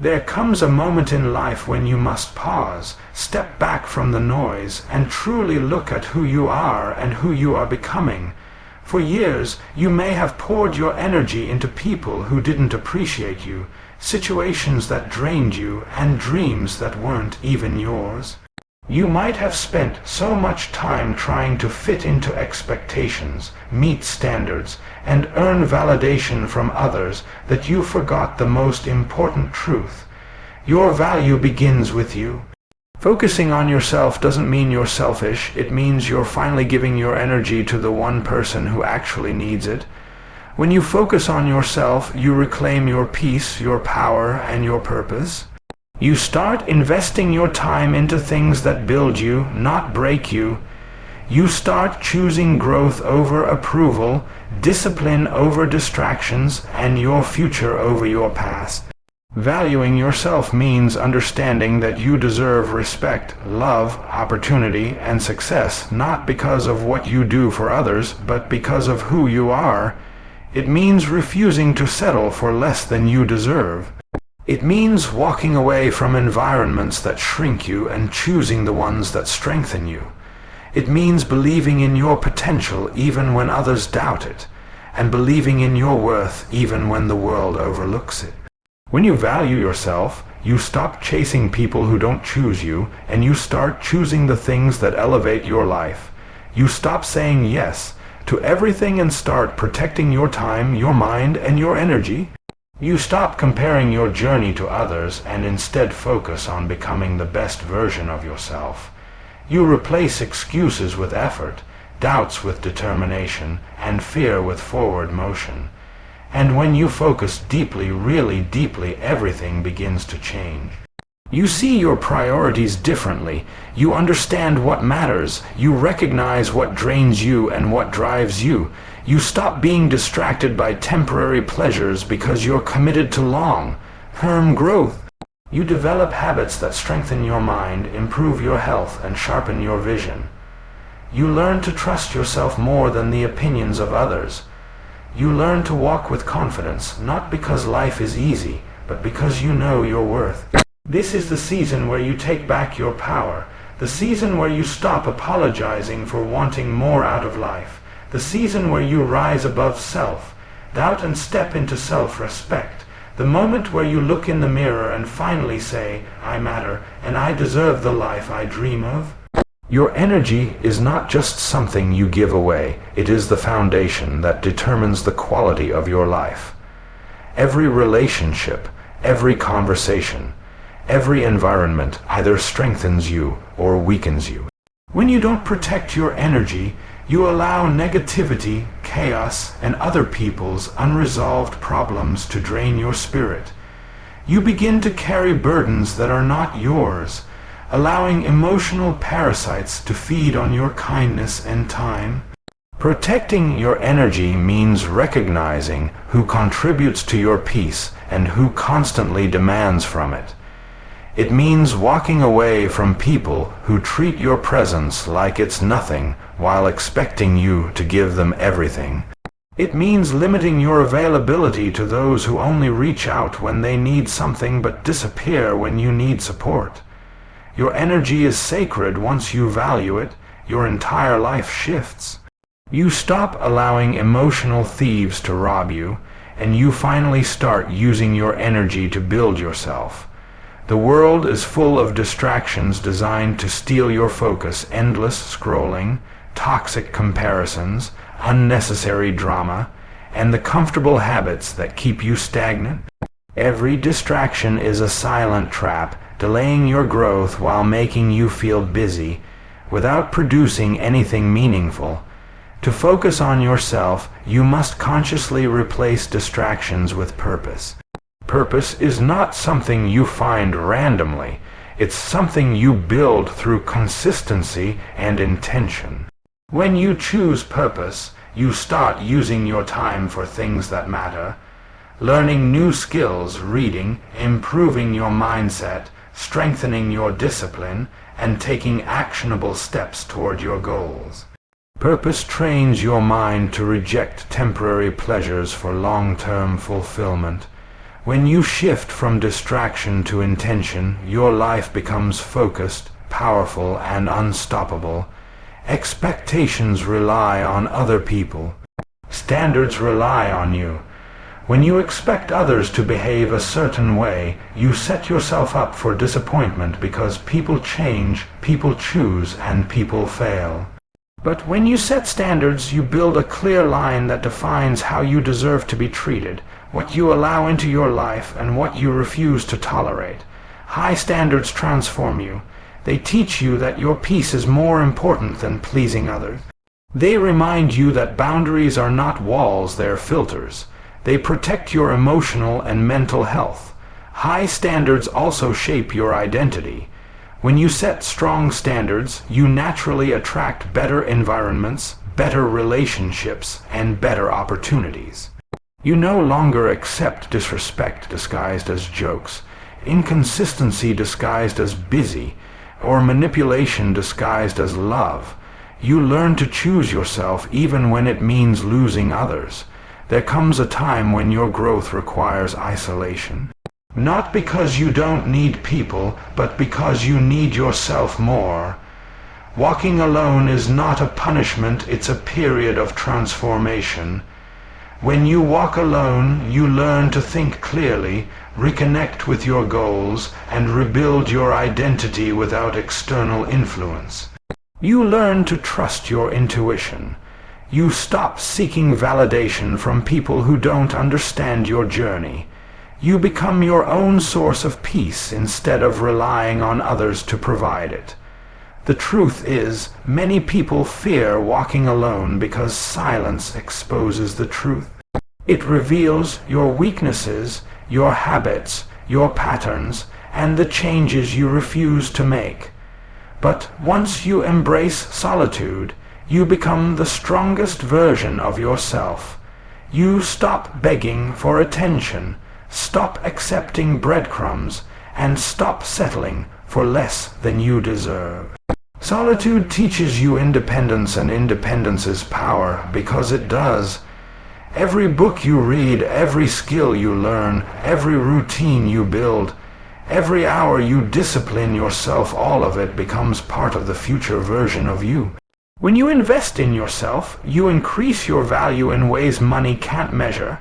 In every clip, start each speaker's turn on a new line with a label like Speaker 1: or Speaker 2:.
Speaker 1: There comes a moment in life when you must pause, step back from the noise, and truly look at who you are and who you are becoming. For years, you may have poured your energy into people who didn't appreciate you, situations that drained you, and dreams that weren't even yours. You might have spent so much time trying to fit into expectations, meet standards, and earn validation from others that you forgot the most important truth. Your value begins with you. Focusing on yourself doesn't mean you're selfish. It means you're finally giving your energy to the one person who actually needs it. When you focus on yourself, you reclaim your peace, your power, and your purpose. You start investing your time into things that build you, not break you. You start choosing growth over approval, discipline over distractions, and your future over your past. Valuing yourself means understanding that you deserve respect, love, opportunity, and success, not because of what you do for others, but because of who you are. It means refusing to settle for less than you deserve. It means walking away from environments that shrink you and choosing the ones that strengthen you. It means believing in your potential even when others doubt it, and believing in your worth even when the world overlooks it. When you value yourself, you stop chasing people who don't choose you, and you start choosing the things that elevate your life. You stop saying yes to everything and start protecting your time, your mind, and your energy. You stop comparing your journey to others and instead focus on becoming the best version of yourself. You replace excuses with effort, doubts with determination, and fear with forward motion. And when you focus deeply, really deeply, everything begins to change. You see your priorities differently. You understand what matters. You recognize what drains you and what drives you. You stop being distracted by temporary pleasures because you're committed to long-term growth. You develop habits that strengthen your mind, improve your health, and sharpen your vision. You learn to trust yourself more than the opinions of others. You learn to walk with confidence, not because life is easy, but because you know your worth. This is the season where you take back your power, the season where you stop apologizing for wanting more out of life, the season where you rise above self-doubt and step into self-respect, the moment where you look in the mirror and finally say, I matter, and I deserve the life I dream of. Your energy is not just something you give away, it is the foundation that determines the quality of your life. Every relationship, every conversation, every environment either strengthens you or weakens you. When you don't protect your energy, you allow negativity, chaos, and other people's unresolved problems to drain your spirit. You begin to carry burdens that are not yours, allowing emotional parasites to feed on your kindness and time. Protecting your energy means recognizing who contributes to your peace and who constantly demands from it. It means walking away from people who treat your presence like it's nothing while expecting you to give them everything. It means limiting your availability to those who only reach out when they need something but disappear when you need support. Your energy is sacred once you value it. Your entire life shifts. You stop allowing emotional thieves to rob you, and you finally start using your energy to build yourself. The world is full of distractions designed to steal your focus: endless scrolling, toxic comparisons, unnecessary drama, and the comfortable habits that keep you stagnant. Every distraction is a silent trap, delaying your growth while making you feel busy, without producing anything meaningful. To focus on yourself, you must consciously replace distractions with purpose. Purpose is not something you find randomly. It's something you build through consistency and intention. When you choose purpose, you start using your time for things that matter, learning new skills, reading, improving your mindset, strengthening your discipline, and taking actionable steps toward your goals. Purpose trains your mind to reject temporary pleasures for long-term fulfillment. When you shift from distraction to intention, your life becomes focused, powerful, and unstoppable. Expectations rely on other people. Standards rely on you. When you expect others to behave a certain way, you set yourself up for disappointment because people change, people choose, and people fail. But when you set standards, you build a clear line that defines how you deserve to be treated, what you allow into your life, and what you refuse to tolerate. High standards transform you. They teach you that your peace is more important than pleasing others. They remind you that boundaries are not walls, they're filters. They protect your emotional and mental health. High standards also shape your identity. When you set strong standards, you naturally attract better environments, better relationships, and better opportunities. You no longer accept disrespect disguised as jokes, inconsistency disguised as busy, or manipulation disguised as love. You learn to choose yourself even when it means losing others. There comes a time when your growth requires isolation. Not because you don't need people, but because you need yourself more. Walking alone is not a punishment, it's a period of transformation. When you walk alone, you learn to think clearly, reconnect with your goals, and rebuild your identity without external influence. You learn to trust your intuition. You stop seeking validation from people who don't understand your journey. You become your own source of peace instead of relying on others to provide it. The truth is, many people fear walking alone because silence exposes the truth. It reveals your weaknesses, your habits, your patterns, and the changes you refuse to make. But once you embrace solitude, you become the strongest version of yourself. You stop begging for attention, stop accepting breadcrumbs, and stop settling for less than you deserve. Solitude teaches you independence, and independence is power, because it does. Every book you read, every skill you learn, every routine you build, every hour you discipline yourself, all of it becomes part of the future version of you. When you invest in yourself, you increase your value in ways money can't measure.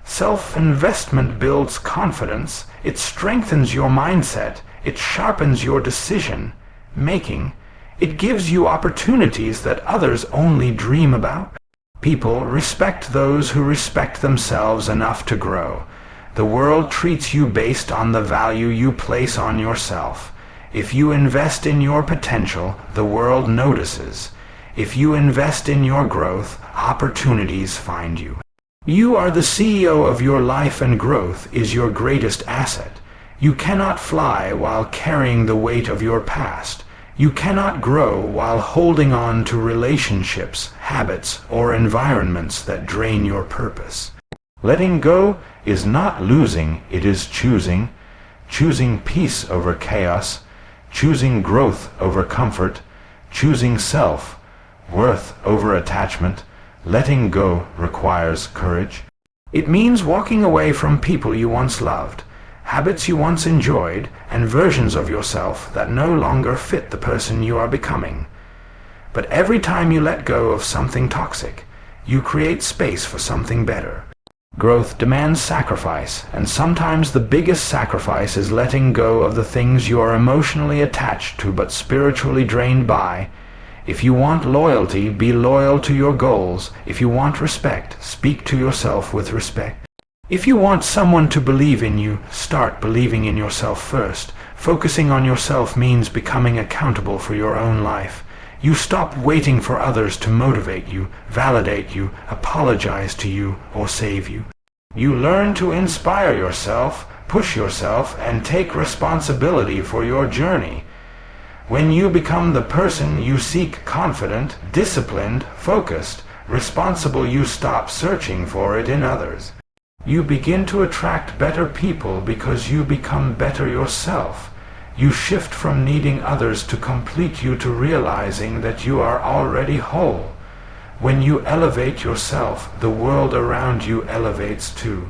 Speaker 1: Self-investment builds confidence, it strengthens your mindset, it sharpens your decision making, it gives you opportunities that others only dream about. People respect those who respect themselves enough to grow. The world treats you based on the value you place on yourself. If you invest in your potential, the world notices. If you invest in your growth, opportunities find you. You are the CEO of your life, and growth is your greatest asset. You cannot fly while carrying the weight of your past. You cannot grow while holding on to relationships, habits, or environments that drain your purpose. Letting go is not losing, it is choosing. Choosing peace over chaos, choosing growth over comfort, choosing self-worth over attachment. Letting go requires courage. It means walking away from people you once loved, habits you once enjoyed, and versions of yourself that no longer fit the person you are becoming. But every time you let go of something toxic, you create space for something better. Growth demands sacrifice, and sometimes the biggest sacrifice is letting go of the things you are emotionally attached to but spiritually drained by. If you want loyalty, be loyal to your goals. If you want respect, speak to yourself with respect. If you want someone to believe in you, start believing in yourself first. Focusing on yourself means becoming accountable for your own life. You stop waiting for others to motivate you, validate you, apologize to you, or save you. You learn to inspire yourself, push yourself, and take responsibility for your journey. When you become the person you seek, confident, disciplined, focused, responsible, you stop searching for it in others. You begin to attract better people because you become better yourself. You shift from needing others to complete you to realizing that you are already whole. When you elevate yourself, the world around you elevates too.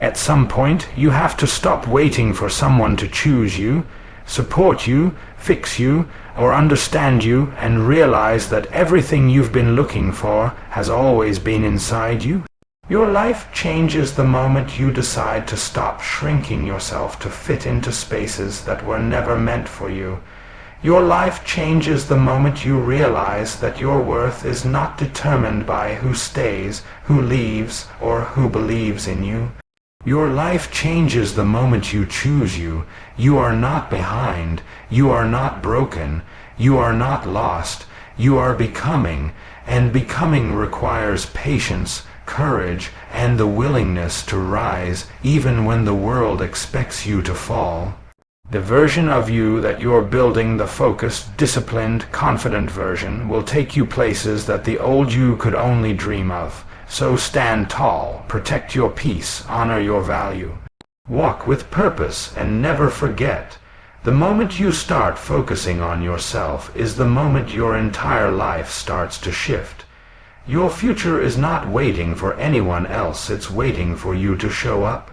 Speaker 1: At some point, you have to stop waiting for someone to choose you, support you, fix you, or understand you, and realize that everything you've been looking for has always been inside you. Your life changes the moment you decide to stop shrinking yourself to fit into spaces that were never meant for you. Your life changes the moment you realize that your worth is not determined by who stays, who leaves, or who believes in you. Your life changes the moment you choose you. You are not behind. You are not broken. You are not lost. You are becoming, and becoming requires patience, courage, and the willingness to rise even when the world expects you to fall. The version of you that you're building, the focused, disciplined, confident version, will take you places that the old you could only dream of. So stand tall, protect your peace, honor your value. Walk with purpose and never forget. The moment you start focusing on yourself is the moment your entire life starts to shift. Your future is not waiting for anyone else, it's waiting for you to show up.